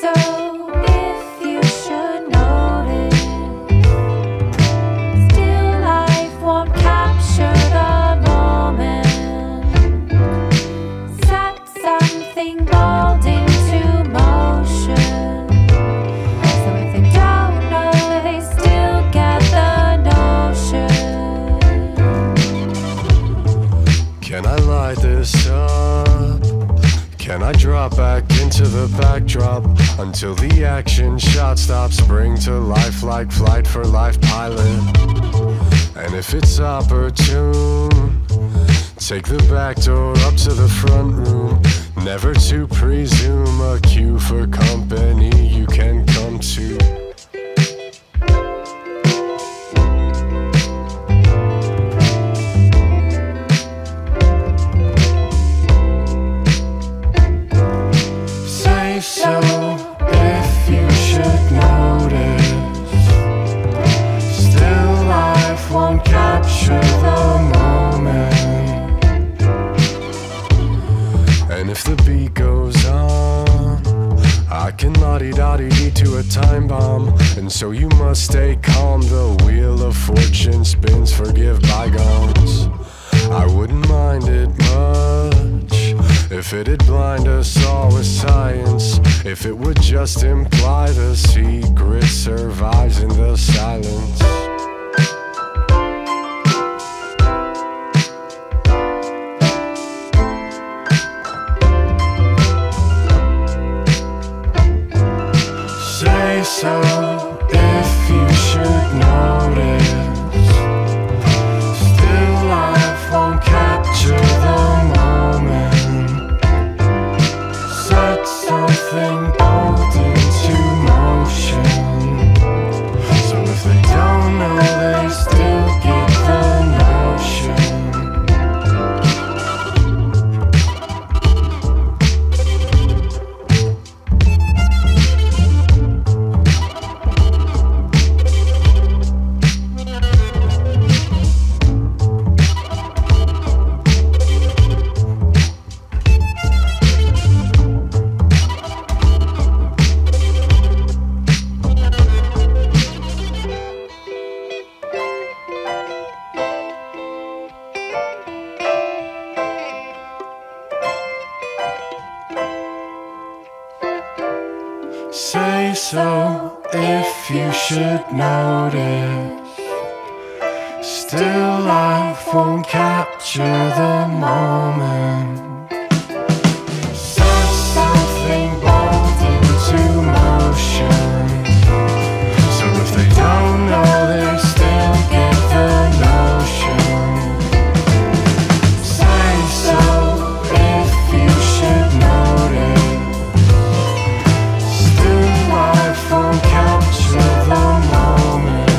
so if you should notice, still life won't capture the moment. Set something bold into motion, so if they don't know, they still get the notion. Can I light this up? Can I drop back into the backdrop until the action shot stops? Bring to life like Flight for Life pilot. And if it's opportune, take the back door up to the front room. Never to presume, a cue for company you can come to. So if you should notice, still life won't capture the moment. And if the beat goes on, I can la-di-da-di-dee to a time bomb. And so you must stay calm, the wheel of fortune spins, forgive bygones. I wouldn't mind it much if it'd blind us all with science, if it would just imply the secret survives in the silence. Say so if you should notice, still life won't capture the moment. Set something bold into motion, so if they don't know, they still get the notion. Say so if you should notice, still life won't capture the moment. Set something bold into motion, so if they don't know, they still get the notion. Say so if you should notice, life won't capture the moment.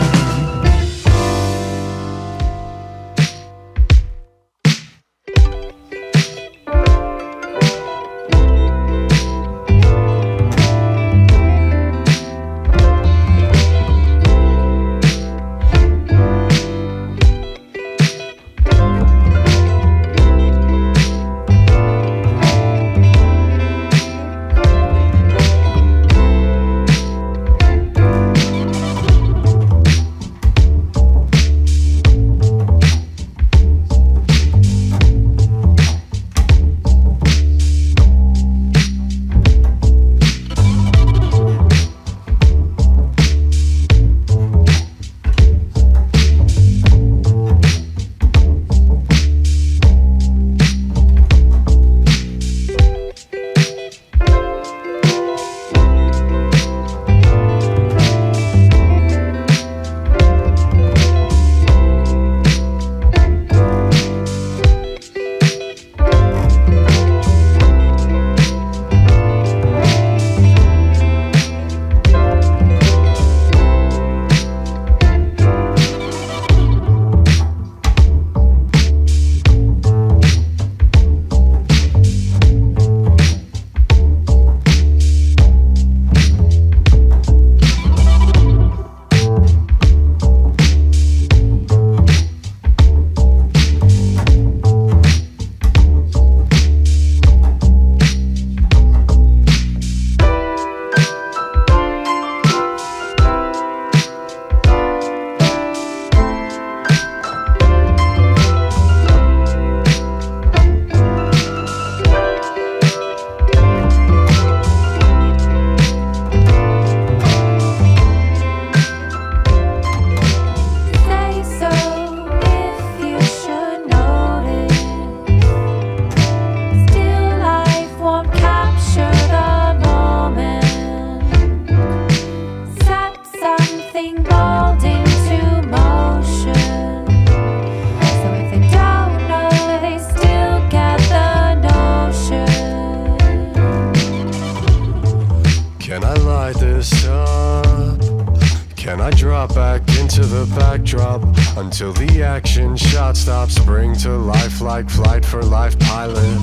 drop back into the backdrop until the action shot stops. Bring to life like Flight for Life pilot.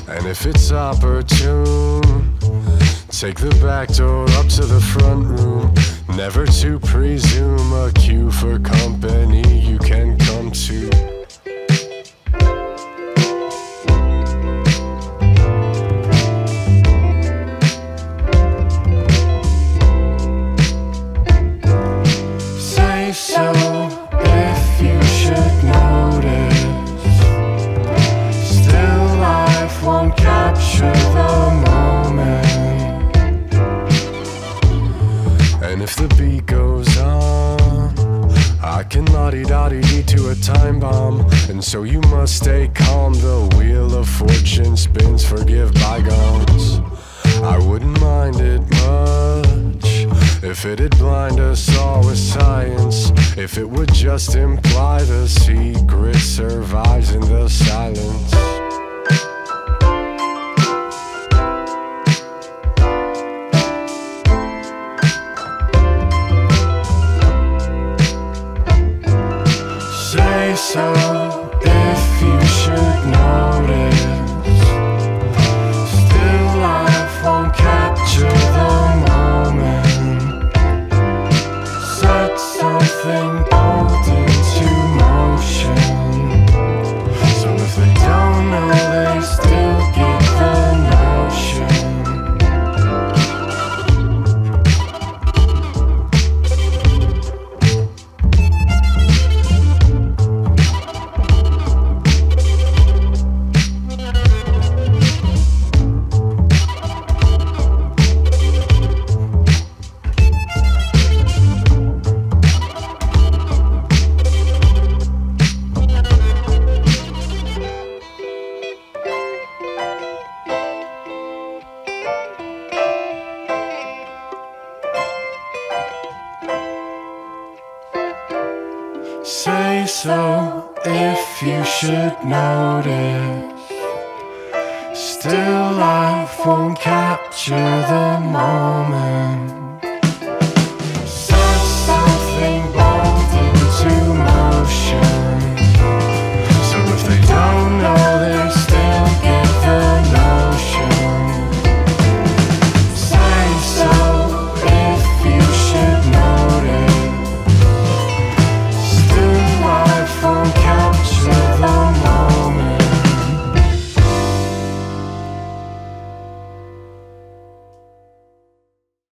And if it's opportune, take the back door up to the front room. Never to presume a cue for company you can come to. Say so if you should notice. Still life won't capture the moment. And if the beat goes on, I can la-di-da-di-dee to a time bomb. And so you must stay calm. The wheel of fortune spins, forgive bygones. I wouldn't mind it much if it'd blind us all with science. If it would just imply the secret survives in the silence. Say so if you should notice. Still life won't capture the moment. Set something bold into motion. So if they don't know, they still get the notion. Say so if you should notice. Still life won't capture the moment.